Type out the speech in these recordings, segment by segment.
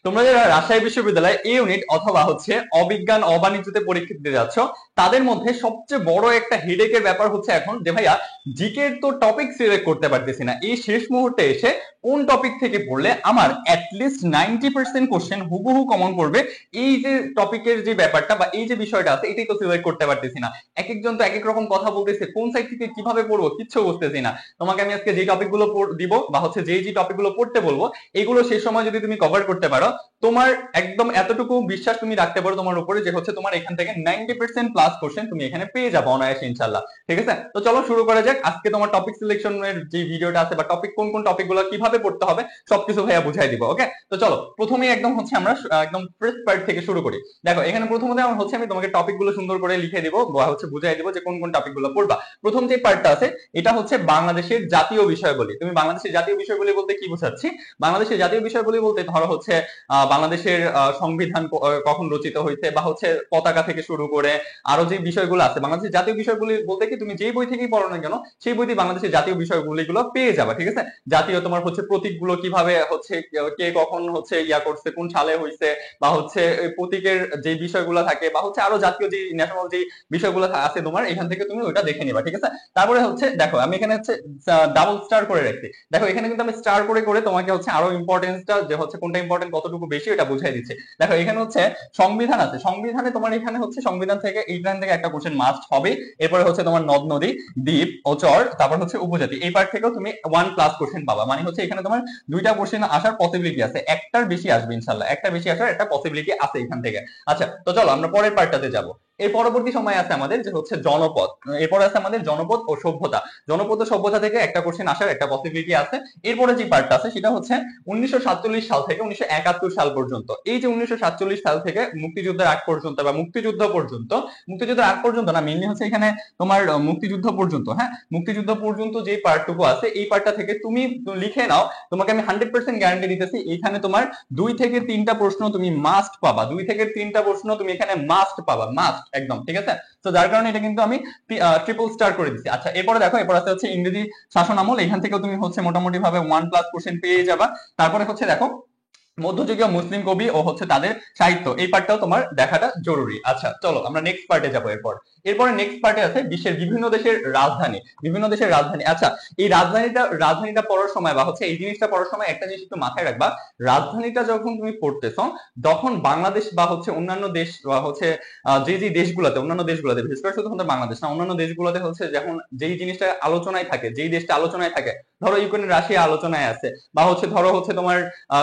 তোমরা যারা রাজশাহী বিশ্ববিদ্যালয় এ ইউনিট অথবা হচ্ছে অবিজ্ঞান অবাণিজ্যতে পরীক্ষা দিতে যাচ্ছ, তাদের মধ্যে সবচেয়ে বড় একটা হেডেকের ব্যাপার হচ্ছে এখন যে ভাইয়া জিকের তো টপিক সিলেক্ট করতে পারতেছি না, এই শেষ মুহূর্তে এসে কোন টপিক থেকে পড়লে আমার অ্যাটলিস্ট 90% কোশ্চেন হুবহু কমন পড়বে, এই যে টপিকের যে ব্যাপারটা বা এই যে বিষয়টা আছে এটাই তো সিলেক্ট করতে পারতেছি না। এক একজন তো এক এক রকম কথা বলতেছে, কোন সাইড থেকে কিভাবে পড়বো কিচ্ছু বুঝতেছি না। তোমাকে আমি আজকে যে টপিক গুলো দিব বা হচ্ছে যে টপিক গুলো পড়তে বলবো, এগুলো সেই সময় যদি তুমি কভার করতে পারো, তোমার একদম এতটুকু বিশ্বাস তুমি রাখতে পারো তোমার উপরে যে হচ্ছে তোমার এখান থেকে 90% প্লাস কোশ্চেন তুমি এখানে পেয়ে যাবে অনায়াসে ইনশাআল্লাহ। ঠিক আছে, তো চলো শুরু করা যাক। আজকে তোমার টপিক সিলেকশনের যে ভিডিওটা আছে বা টপিক কোন কোন টপিক গুলো কিভাবে পড়তে হবে সবকিছু ভাইয়া বুঝাই দিব। ওকে, তো চলো প্রথমেই একদম হচ্ছে আমরা একদম ফার্স্ট পার্ট থেকে শুরু করি। দেখো এখানে প্রথমত আমার হচ্ছে আমি তোমাকে টপিক গুলো সুন্দর করে লিখে দিব বা হচ্ছে বুঝাই দিব যে কোন কোন টপিক গুলো পড়বা। প্রথম যে পার্টটা আছে এটা হচ্ছে বাংলাদেশের জাতীয় বিষয়গুলি। তুমি বাংলাদেশের জাতীয় বিষয়গুলি বলতে কি বোঝাচ্ছি? বাংলাদেশের জাতীয় বিষয়গুলি বলতে ধরো হচ্ছে বাংলাদেশের সংবিধান কখন রচিত হয়েছে বা হচ্ছে পতাকা থেকে শুরু করে আরো যে বিষয়গুলো আছে বাংলাদেশের জাতীয় বিষয়গুলি বলতে কি তুমি যেই বই থেকেই পড়ো না কেন সেই বইতে বাংলাদেশের জাতীয় বিষয়গুলি গুলো পেয়ে যাবে। ঠিক আছে, জাতীয় তোমার হচ্ছে প্রতীকগুলো কিভাবে হচ্ছে কে কখন হচ্ছে ইয়া করছে, কোন সালে হয়েছে, বা হচ্ছে প্রতীকের যে বিষয়গুলো থাকে বা হচ্ছে আরো জাতীয় যে ন্যাশনাল যে বিষয়গুলো আছে তোমার এখান থেকে তুমি ওইটা দেখে নিবা। ঠিক আছে, তারপরে হচ্ছে দেখো আমি এখানে হচ্ছে ডাবল স্টার করে রাখছি। দেখো এখানে কিন্তু আমি স্টার করে করে তোমাকে হচ্ছে আরো ইম্পর্টেন্সটা যে হচ্ছে কোনটা ইম্পর্টেন্ট কতটুকু বেশি এটা বুঝাই দিচ্ছে। দেখো এখানে হচ্ছে সংবিধান আছে, সংবিধানে তোমার এখানে হচ্ছে সংবিধান থেকে এইখান থেকে একটা কোশ্চেন মাস্ট হবে। এরপরে হচ্ছে তোমার নদ নদী, দ্বীপ ও চর, তারপর হচ্ছে উপজাতি, এই পার্ট থেকেও তুমি 1+ কোশ্চেন পাবা। মানে হচ্ছে এখানে তোমার দুইটা কোশ্চেন আসার পসিবিলিটি আছে, একটার বেশি আসবে ইনশাল্লাহ, একটা বেশি আসার একটা পসিবিলিটি আছে এখান থেকে। আচ্ছা, তো চলো আমরা পরের পার্টটাতে যাবো। এর পরবর্তী সময় আছে আমাদের যে হচ্ছে জনপদ, এরপর আছে আমাদের জনপদ ও সভ্যতা। জনপদ ও সভ্যতা থেকে একটা কোশ্চেন আসার একটা পসিবিলিটি আছে। এরপরে যে পার্টটা আছে সেটা হচ্ছে 1947 সাল থেকে 1971 সাল পর্যন্ত। এই যে 1947 সাল থেকে মুক্তিযুদ্ধের আগ পর্যন্ত বা মুক্তিযুদ্ধ পর্যন্ত, মুক্তিযুদ্ধের আগ পর্যন্ত না, মেইনলি হচ্ছে এখানে তোমার মুক্তিযুদ্ধ পর্যন্ত। হ্যাঁ, মুক্তিযুদ্ধ পর্যন্ত যে পার্টটুকু আছে এই পার্টটা থেকে তুমি লিখে নাও, তোমাকে আমি 100% গ্যারান্টি দিতেছি এখানে তোমার 2 থেকে 3টা প্রশ্ন তুমি মাস্ট পাবা, 2 থেকে 3টা প্রশ্ন তুমি এখানে মাস্ট পাবা, মাস্ট একদম। ঠিক আছে, তো যার কারণে এটা কিন্তু আমি ট্রিপল স্টার করে দিচ্ছি। আচ্ছা, এরপরে দেখো এরপর আছে হচ্ছে ইংরেজি শাসন আমল, এখান থেকেও তুমি হচ্ছে মোটামুটি ভাবে 1+ কোশ্চেন পেয়ে যাবা। তারপরে হচ্ছে দেখো মধ্যযুগীয় মুসলিম কবি ও হচ্ছে তাদের সাহিত্য, এই পার্টটাও তোমার দেখাটা জরুরি। আচ্ছা চলো আমরা নেক্সট পার্টে যাবো। এরপরে নেক্সট পার্টে আছে বিশ্বের বিভিন্ন দেশের রাজধানী, বিভিন্ন দেশের রাজধানী। আচ্ছা, এই রাজধানীটা পড়ার সময় বা হচ্ছে এই জিনিসটা পড়ার সময় একটা জিনিস একটু মাথায় রাখবা, রাজধানীটা যখন তুমি পড়তেছো তখন বাংলাদেশ বা হচ্ছে অন্যান্য দেশ বা হচ্ছে যে দেশগুলোতে, অন্যান্য দেশগুলোতে, বিশেষ করে শুধু আমাদের বাংলাদেশ না, অন্যান্য দেশগুলোতে হচ্ছে যখন যেই জিনিসটা আলোচনায় থাকে, যেই দেশটা আলোচনায় থাকে, ধরো ইউক্রেন রাশিয়া আলোচনায় আছে বা হচ্ছে ধরো হচ্ছে তোমার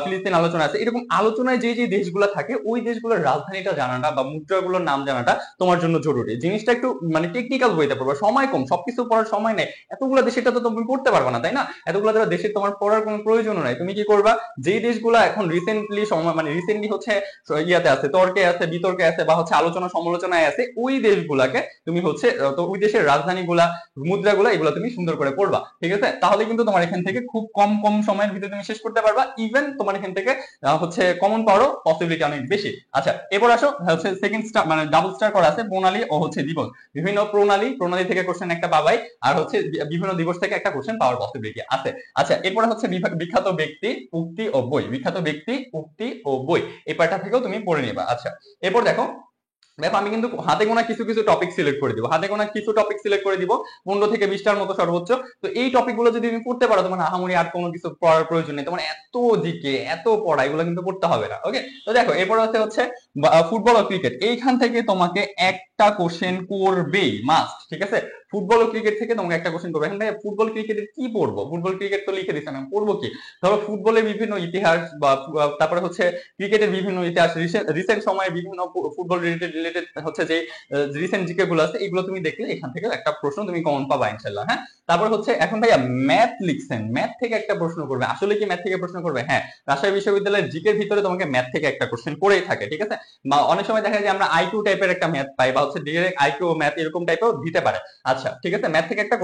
ফিলিস্তিন আলোচনা আছে, এরকম আলোচনায় যে দেশগুলো থাকে ওই দেশগুলোর রাজধানীটা জানাটা বা মুদ্রাগুলোর নাম জানাটা তোমার জন্য জরুরি। জিনিসটা একটু মানে টেকনিক্যাল বইতে পড়বে, সময় কম, সবকিছু পড়ার সময় নেই, এতগুলো দেশের তো তুমি পড়তে পারবে না, তাই না? এতগুলো দেশের তোমার পড়ার কোনো প্রয়োজনও নাই। তুমি কি করবা, যেই দেশগুলো এখন রিসেন্টলি সময় মানে রিসেন্টলি হচ্ছে ইয়াতে আছে, তর্কে আছে, বিতর্কে আছে বা হচ্ছে আলোচনা সমালোচনায় আছে, ওই দেশগুলাকে তুমি হচ্ছে তো ওই দেশের রাজধানীগুলা, মুদ্রাগুলা, এগুলো তুমি সুন্দর করে পড়বা। ঠিক আছে, তাহলে কিন্তু তোমার এখান থেকে খুব কম কম সময়ের ভিতরে তুমি শেষ করতে পারবা, ইভেন তোমার এখান থেকে হচ্ছে কমন পাওয়ারও পসিবিলিটি অনেক বেশি। আচ্ছা, এরপর আসো হচ্ছে সেকেন্ড স্টার মানে ডাবল স্টার করা আছে প্রণালী ও হচ্ছে দিবস। বিভিন্ন প্রণালী থেকে কোশ্চেন একটা পাবাই, আর হচ্ছে বিভিন্ন দিবস থেকে একটা কোশ্চেন পাওয়ার পসিবিলিটি আছে। আচ্ছা, এরপরে হচ্ছে বিখ্যাত ব্যক্তি, উক্তি ও বই, বিখ্যাত ব্যক্তি, উক্তি ও বই, এই পার্টটা থেকেও তুমি পড়ে নিবা। আচ্ছা, এরপর দেখো আমি কিন্তু হাতে গোনা কিছু কিছু টপিক সিলেক্ট করে দিব, হাতে গোনা কিছু টপিক সিলেক্ট করে দিব 15 থেকে 20টার মতো সর্বোচ্চ। তো এই টপিক গুলো যদি তুমি পড়তে পারো, তোমার আহামরি আর কোনো কিছু পড়ার প্রয়োজন নেই, তোমার এত দিকে এত পড়া এগুলো কিন্তু পড়তে হবে না। ওকে, তো দেখো এরপর হচ্ছে ফুটবল ও ক্রিকেট, এইখান থেকে তোমাকে একটা কোশ্চেন করবেই মাস্ট। ঠিক আছে, ফুটবল ও ক্রিকেট থেকে তোমাকে একটা কোশ্চেন করবে। এখানে ফুটবল ক্রিকেটের কি পড়বো, ফুটবল ক্রিকেট তো লিখে দিচ্ছেন, আমি পড়বো কি? ধরো ফুটবলের বিভিন্ন ইতিহাস বা তারপরে হচ্ছে ক্রিকেটের বিভিন্ন ইতিহাস, রিসেন্ট সময়ে বিভিন্ন ফুটবল রিলেটেড হচ্ছে যে রিসেন্ট জিকে গুলো আছে, এগুলো তুমি দেখলে এখান থেকে একটা প্রশ্ন তুমি কমন পাবা ইনশাআল্লাহ। হ্যাঁ, তারপর হচ্ছে এখন ভাইয়া ম্যাথ লিখছেন, ম্যাথ থেকে একটা প্রশ্ন করবে, আসলে কি ম্যাথ থেকে প্রশ্ন করবে? হ্যাঁ, রাজশাহী বিশ্ববিদ্যালয়ের জিকের ভিতরে তোমাকে ম্যাথ থেকে একটা কোশ্চেন করেই থাকে। ঠিক আছে, বা অনেক সময় দেখা যায় আমরা আইকিউ টাইপের একটা ম্যাথ পাই বা হচ্ছে ডিরেক্ট আইকিউ ম্যাথ এরকম টাইপেও দিতে পারে। আচ্ছা, আচ্ছা ঠিক আছে, ম্যাথ থেকে একটা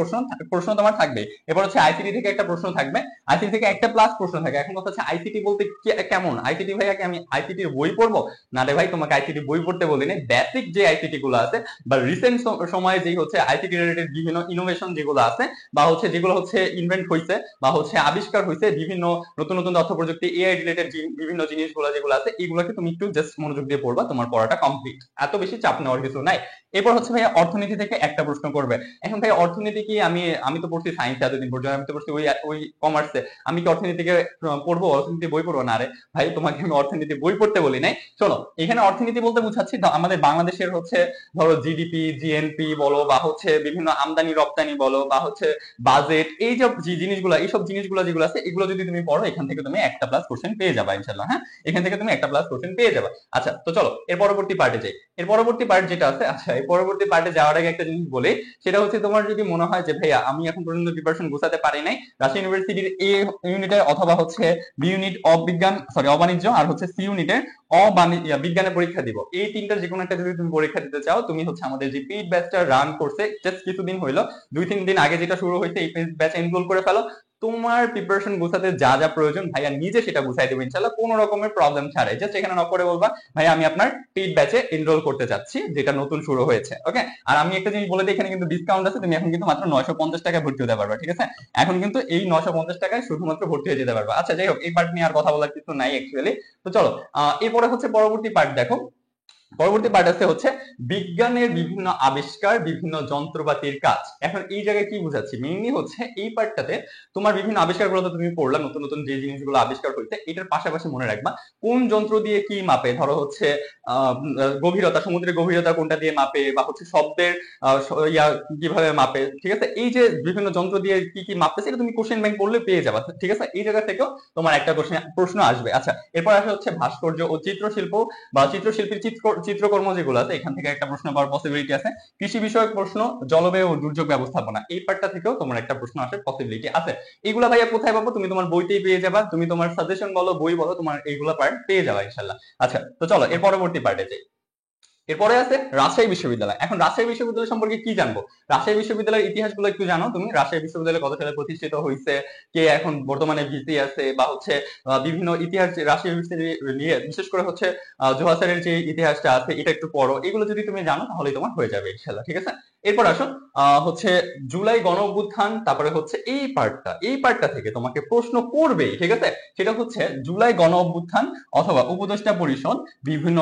প্রশ্ন তোমার থাকবে। এবার হচ্ছে আইসিটি থেকে একটা প্রশ্ন থাকবে, আইসিটি থেকে একটা প্লাস প্রশ্ন থাকে। এখন কথা হচ্ছে আইসিটি বলতে কেমন আইসিটি ভাইয়া, কি আমি আইসিটির বই পড়বো? না রে ভাই, তোমাকে আইসিটি বই পড়তে বলিনি, বেসিক যে আইসিটি গুলো আছে বা রিসেন্ট সময়ে যে হচ্ছে আইসিটি রিলেটেড বিভিন্ন ইনোভেশন যেগুলো আছে বা হচ্ছে যেগুলো হচ্ছে ইনভেন্ট হয়েছে বা হচ্ছে আবিষ্কার হয়েছে, বিভিন্ন নতুন নতুন তথ্য প্রযুক্তি এআই রিলেটেড বিভিন্ন জিনিসগুলো যেগুলো আছে, এগুলোকে তুমি একটু জাস্ট মনোযোগ দিয়ে পড়বা, তোমার পড়াটা কমপ্লিট, এত বেশি চাপ নেওয়ার কিছু নাই। এরপর হচ্ছে ভাইয়া অর্থনীতি থেকে একটা প্রশ্ন করবে। এখন ভাই অর্থনীতি কি, আমি আমি তো পড়ছি সায়েন্স এতদিন পর্যন্ত, আমি তো পড়ছি ওই ওই কমার্সে, আমি কি অর্থনীতিকে পড়বো, অর্থনীতি বই পড়বো? না রে ভাই, তোমাকে আমি অর্থনীতি বই পড়তে বলি নাই। শোনো, এখানে অর্থনীতি বলতে বুঝাচ্ছি আমাদের বাংলাদেশের হচ্ছে ধরো জিডিপি, জিএনপি বলো বা হচ্ছে বিভিন্ন আমদানি রপ্তানি বলো বা হচ্ছে বাজেট, এই যে জিনিসগুলো, এইসব জিনিসগুলো যেগুলো আছে, এগুলো যদি তুমি পড়ো, এখান থেকে তুমি একটা প্লাস কোশ্চেন পেয়ে যাবা ইনশাল্লাহ। হ্যাঁ, এখান থেকে তুমি একটা প্লাস কোশ্চেন পেয়ে যাবা। আচ্ছা, তো চলো এর পরবর্তী পার্টে যাই। এর পরবর্তী পার্ট যেটা আছে, আচ্ছা এই পরবর্তী পার্টে যাওয়ার আগে একটা জিনিস বলি, সেটা হচ্ছে তোমার যদি মনে হয় যে ভাইয়া আমি এখন পর্যন্ত প্রিপারেশন গোছাতে পারি নাই, রাজশাহী ইউনিভার্সিটির এ ইউনিটের অথবা হচ্ছে বি ইউনিট অবাণিজ্য আর হচ্ছে সি ইউনিটের বিজ্ঞানের পরীক্ষা দিব, এই তিনটা যে কোনো একটা যদি তুমি পরীক্ষা দিতে চাও, তুমি হচ্ছে আমাদের যে পেইড ব্যাচটা রান করছে জাস্ট কিছুদিন হইলো, 2-3 দিন আগে যেটা শুরু হয়েছে, এই পেইড ব্যাচে এনরোল করে ফেলো। তোমার প্রিপারেশন গোছাতে যা যা প্রয়োজন ভাইয়া নিজে সেটা গুছাই দেবো ইনশাল্লাহ, কোনো রকমের প্রবলেম ছাড়াই। জাস্ট এখানে নক করে বলবা ভাইয়া আমি আপনার পেইড ব্যাচে এনরোল করতে চাচ্ছি, যেটা নতুন শুরু হয়েছে। ওকে, আর আমি একটা জিনিস বলে দিই, এখানে কিন্তু ডিসকাউন্ট আছে, তুমি এখন কিন্তু মাত্র 950 টাকায় ভর্তি হতে পারবা। ঠিক আছে, এখন কিন্তু এই 950 টাকায় শুধুমাত্র ভর্তি হয়ে যেতে পারবা। আচ্ছা যাই হোক, এই পার্ট নিয়ে আর কথা বলার কিছু নাই অ্যাকচুয়ালি। তো চলো এরপরে হচ্ছে পরবর্তী পার্ট দেখো। পরবর্তী পার্ট আছে হচ্ছে বিজ্ঞানের বিভিন্ন আবিষ্কার, বিভিন্ন যন্ত্রপাতির কাজ। এখন এই জায়গায় কি বুঝাচ্ছি, মেইনলি হচ্ছে এই পার্টটাতে তোমার বিভিন্ন আবিষ্কারগুলো তো তুমি পড়লা, নতুন নতুন যে জিনিসগুলো আবিষ্কার হয়েছে, এটার পাশাপাশি মনে রাখবা কোন যন্ত্র দিয়ে কি মাপে। ধরো হচ্ছে গভীরতা, সমুদ্রের গভীরতা কোনটা দিয়ে মাপে, বা হচ্ছে শব্দের কিভাবে মাপে। ঠিক আছে, এই যে বিভিন্ন যন্ত্র দিয়ে কি কি মাপতেছে, এটা তুমি কোশ্চেন ব্যাংক পড়লে পেয়ে যাবা। ঠিক আছে, এই জায়গা থেকেও তোমার একটা প্রশ্ন আসবে। আচ্ছা, এরপর আসে হচ্ছে ভাস্কর্য ও চিত্রশিল্প বা চিত্রশিল্পীর চিত্রকর্ম যেগুলো আছে, এখান থেকে একটা প্রশ্ন পাওয়ার পসিবিলিটি আছে। কৃষি বিষয়ক প্রশ্ন, জলবায়ু ও দুর্যোগ ব্যবস্থাপনা, এই পার্টটা থেকেও তোমার একটা প্রশ্ন আসার পসিবিলিটি আছে। এইগুলা ভাইয়া কোথায় পাবো, তুমি তোমার বইতেই পেয়ে যাবা, তুমি তোমার সাজেশন বলো, বই বলো, তোমার এইগুলা পার্ট পেয়ে যাবা ইনশাল্লাহ। আচ্ছা, তো চলো এর পরবর্তী পার্টে যাই। এরপরে আছে রাজশাহী বিশ্ববিদ্যালয়। এখন রাজশাহী বিশ্ববিদ্যালয় সম্পর্কে কি জানবো, রাজশাহী বিশ্ববিদ্যালয়ের ইতিহাস গুলো একটু জানো তুমি? রাজশাহী বিশ্ববিদ্যালয় কত সালে প্রতিষ্ঠিত হয়েছে, কে এখন বর্তমানে ভিসি আছে, বা হচ্ছে বিভিন্ন ইতিহাস রাজশাহী বিশ্ববিদ্যালয় নিয়ে, বিশেষ করে হচ্ছে জোহাসারের যে ইতিহাসটা আছে, এটা একটু পড়ো। এগুলো যদি তুমি জানো তাহলে তোমার হয়ে যাবে ইনশাল্লাহ। ঠিক আছে, এরপর আসো হচ্ছে জুলাই গণ অভ্যুত্থান, তারপরে হচ্ছে এই পার্টটা থেকে তোমাকে প্রশ্ন করবেই। ঠিক আছে, সেটা হচ্ছে জুলাই গণ অভ্যুত্থান অথবা উপদেষ্টা পরিষদ, বিভিন্ন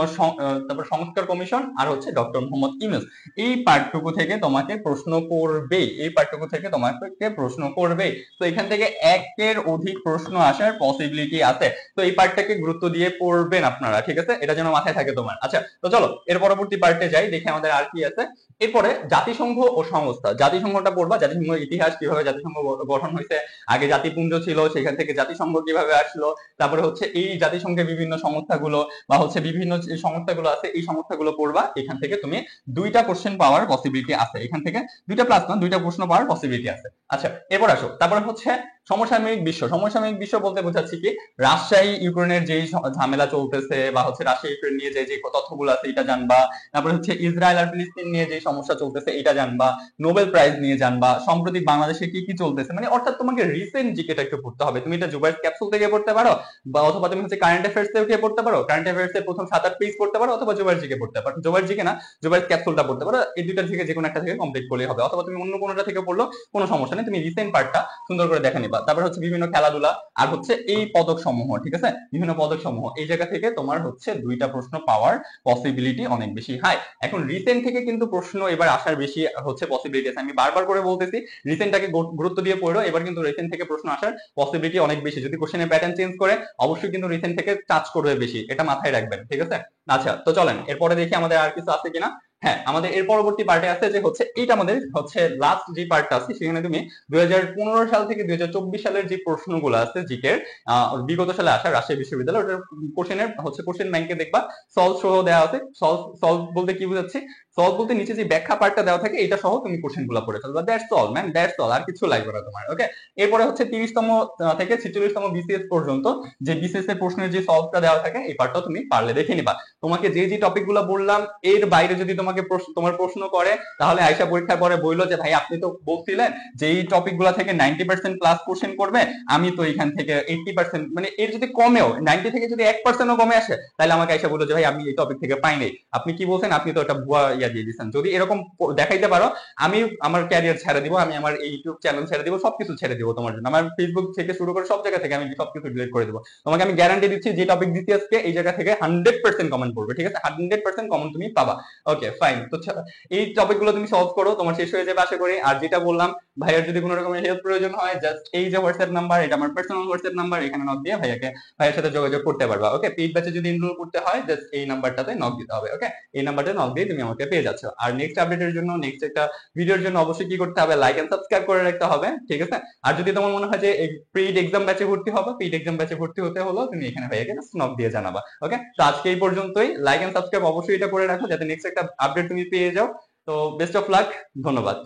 তারপর সংস্কার কমিশন আর হচ্ছে ডক্টর মোহাম্মদ ইউনূস, এই পার্টটুকু থেকে তোমাকে প্রশ্ন করবে, এই পার্টটুকু থেকে তোমাকে প্রশ্ন করবে। তো এখান থেকে একের অধিক প্রশ্ন আসার পসিবিলিটি আছে, তো এই পার্টটাকে গুরুত্ব দিয়ে পড়বেন আপনারা। ঠিক আছে, এটা যেন মাথায় থাকে তোমার। আচ্ছা, তো চলো এর পরবর্তী পার্টে যাই, দেখে আমাদের আর কি আছে। এরপরে জাতিসংঘ ও সংস্থা, জাতিসংঘটা পড়বা, জাতিসংঘের ইতিহাস, কিভাবে জাতিসংঘ গঠন হয়েছে, আগে জাতিপুঞ্জ ছিল, সেখান থেকে জাতিসংঘ কিভাবে আসলো, তারপরে হচ্ছে এই জাতিসংঘের বিভিন্ন সংস্থাগুলো বা হচ্ছে বিভিন্ন যে সংস্থাগুলো আছে, এই সংস্থাগুলো পড়বা। এখান থেকে তুমি 2টা কোশ্চেন পাওয়ার পসিবিলিটি আছে, এখান থেকে 2টা প্লাস না 2টা প্রশ্ন পাওয়ার পসিবিলিটি আছে। আচ্ছা, এরপর আসো, তারপরে হচ্ছে সমসাময়িক বিশ্ব। সমসাময়িক বিশ্ব বলতে বোঝাচ্ছি কি, রাশিয়ায় ইউক্রেনের যেই ঝামেলা চলতেছে বা হচ্ছে রাশিয়া ইউক্রেন নিয়ে যে যে তথ্যগুলো আছে এটা জানবা, তারপরে হচ্ছে ইসরায়েল আর ফিলিস্তিন নিয়ে যে সমস্যা চলতেছে এটা জানবা, নোবেল প্রাইজ নিয়ে জানবা, সাম্প্রতিক বাংলাদেশে কি কি চলতেছে, মানে অর্থাৎ তোমাকে রিসেন্ট জিকেটা একটু পড়তে হবে। তুমি এটা জুবাইর ক্যাপসুল থেকে পড়তে পারো, বা অথবা তুমি হচ্ছে কারেন্ট অ্যাফেয়ার্স থেকে পড়তে পারো, কারেন্ট অ্যাফেয়ার্স এর প্রথম 7-8 পেজ পড়তে পারো, অথবা জুবাইর জিকে পড়তে পারো, জুবাইর জিকে না, জুবাইর ক্যাপসুলটা পড়তে পারো। এই দুইটা থেকে যে কোনো একটা থেকে কমপ্লিট করলেই হবে, অথবা তুমি অন্য কোনোটা থেকে পড়লো, কোনো সমস্যা নেই, তুমি রিসেন্ট পার্টটা সুন্দর করে দেখে নিবা। তারপর হচ্ছে বিভিন্ন খেলাধুলা আর হচ্ছে এই পদক সমূহ। ঠিক আছে, বিভিন্ন পদক সমূহ, এই জায়গা থেকে তোমার হচ্ছে 2টা প্রশ্ন পাওয়ার পসিবিলিটি অনেক বেশি হাই। এখন রিসেন্ট থেকে কিন্তু প্রশ্ন এবার আসার বেশি হচ্ছে পসিবিলিটি আছে, আমি বারবার করে বলতেছি রিসেন্টটাকে গুরুত্ব দিয়ে পড়ো, এবার কিন্তু রিসেন্ট থেকে প্রশ্ন আসার পসিবিলিটি অনেক বেশি। যদি কোশ্চেনের প্যাটার্ন চেঞ্জ করে, অবশ্যই কিন্তু রিসেন্ট থেকে টাচ করবে বেশি, এটা মাথায় রাখবেন। ঠিক আছে, আচ্ছা তো চলেন এরপরে দেখি আমাদের আর কিছু আছে কিনা। হ্যাঁ, আমাদের এর পরবর্তী পার্টে আছে যে হচ্ছে এইটা আমাদের হচ্ছে লাস্ট যে পার্টটা আছে, সেখানে তুমি 2015 সাল থেকে 2024 সালের যে প্রশ্নগুলো আছে জিকের, বিগত সালে আসা রাজশাহী বিশ্ববিদ্যালয়, ওটার কোশ্চেনের হচ্ছে কোশ্চেন ব্যাংকে দেখবা সলভ সহ দেওয়া আছে। সলভ বলতে কি বুঝাচ্ছি, সলভ বলতে নিচে যে ব্যাখ্যা পার্টটা দেওয়া থাকে এটা সহ তুমি কোশ্চেনগুলো পড়ে ফেলবা, that's all man, that's all, আর কিছু লাগবে না তোমার। ওকে, এরপরে হচ্ছে 30তম থেকে 46তম বিসিএস পর্যন্ত যে বিসিএস এর প্রশ্নের যে সলভটা দেওয়া থাকে এই পার্টটা তুমি পারলে দেখে নিবা। তোমাকে যে যে টপিকগুলো বললাম এর বাইরে যদি তোমাকে তোমার প্রশ্ন করে তাহলে আয়শা পরীক্ষার পরে বললো যে ভাই আপনি তো বলছিলেন যে এই টপিকগুলো থেকে 90% প্লাস কোশ্চেন করবে, আমি তো এখান থেকে 80%, মানে এর যদি কমেও 90 থেকে যদি 1%ও কমে আসে তাহলে আমাকে আয়শা বললো যে ভাই আমি এই টপিক থেকে পাই নাই, আপনি কি বলছেন, আপনি তো একটা ভুয়া ইয়া দিয়ে দিচ্ছেন। যদি এরকম দেখাইতে পারো আমি আমার ক্যারিয়ার ছেড়ে দিব, আমি আমার এই ইউটিউব চ্যানেল ছেড়ে দিব, সবকিছু ছেড়ে দিব তোমার জন্য, আমার ফেসবুক থেকে শুরু করে সব জায়গা থেকে আমি সবকিছু ডিলিট করে দেবো। তোমাকে আমি গ্যারান্টি দিচ্ছি যে টপিক দিচ্ছি আজকে এই জায়গা থেকে 100% কমেন্ট পড়বে, ঠিক আছে, 100% কমন তুমি পাবা। ওকে ফাইন, তো এই টপিক গুলো তুমি সলভ করো, তোমার শেষ হয়ে যাবে আশা করি। আর যেটা বললাম, ভাইয়ার যদি কোনো রকমের হেল্প প্রয়োজন হয় জাস্ট এই যে হোয়াটসঅ্যাপ নাম্বার, এটা আমার পার্সোনাল হোয়াটসঅ্যাপ নাম্বার, এখানে নক দিয়ে ভাইয়ের সাথে যোগাযোগ করতে পারবা। ওকে, পেইড ব্যাচে যদি এনরোল করতে হয় জাস্ট এই নাম্বারটাতে নক দিতে হবে। ওকে, এই নাম্বারটা নক দিয়ে তুমি আমাকে পেয়ে যাচ্ছ। আর নেক্সট আপডেটের জন্য, নেক্সট একটা ভিডিওর জন্য অবশ্যই কি করতে হবে, লাইক এন্ড সাবস্ক্রাইব করে রাখতে হবে, ঠিক আছে। আর যদি তোমার মনে হয় যে পেইড এক্সাম ব্যাচে ভর্তি হবে, পেইড এক্সাম ব্যাচে ভর্তি হতে হলো তুমি এখানে ভাইয়াকে নক দিয়ে জানাবা। ওকে, তো আজকে এই পর্যন্তই, লাইক এন্ড সাবস্ক্রাইব অবশ্যই এটা করে রাখো যাতে নেক্সট একটা আপডেট তুমি পেয়ে যাও। তো বেস্ট অফ লাক, ধন্যবাদ।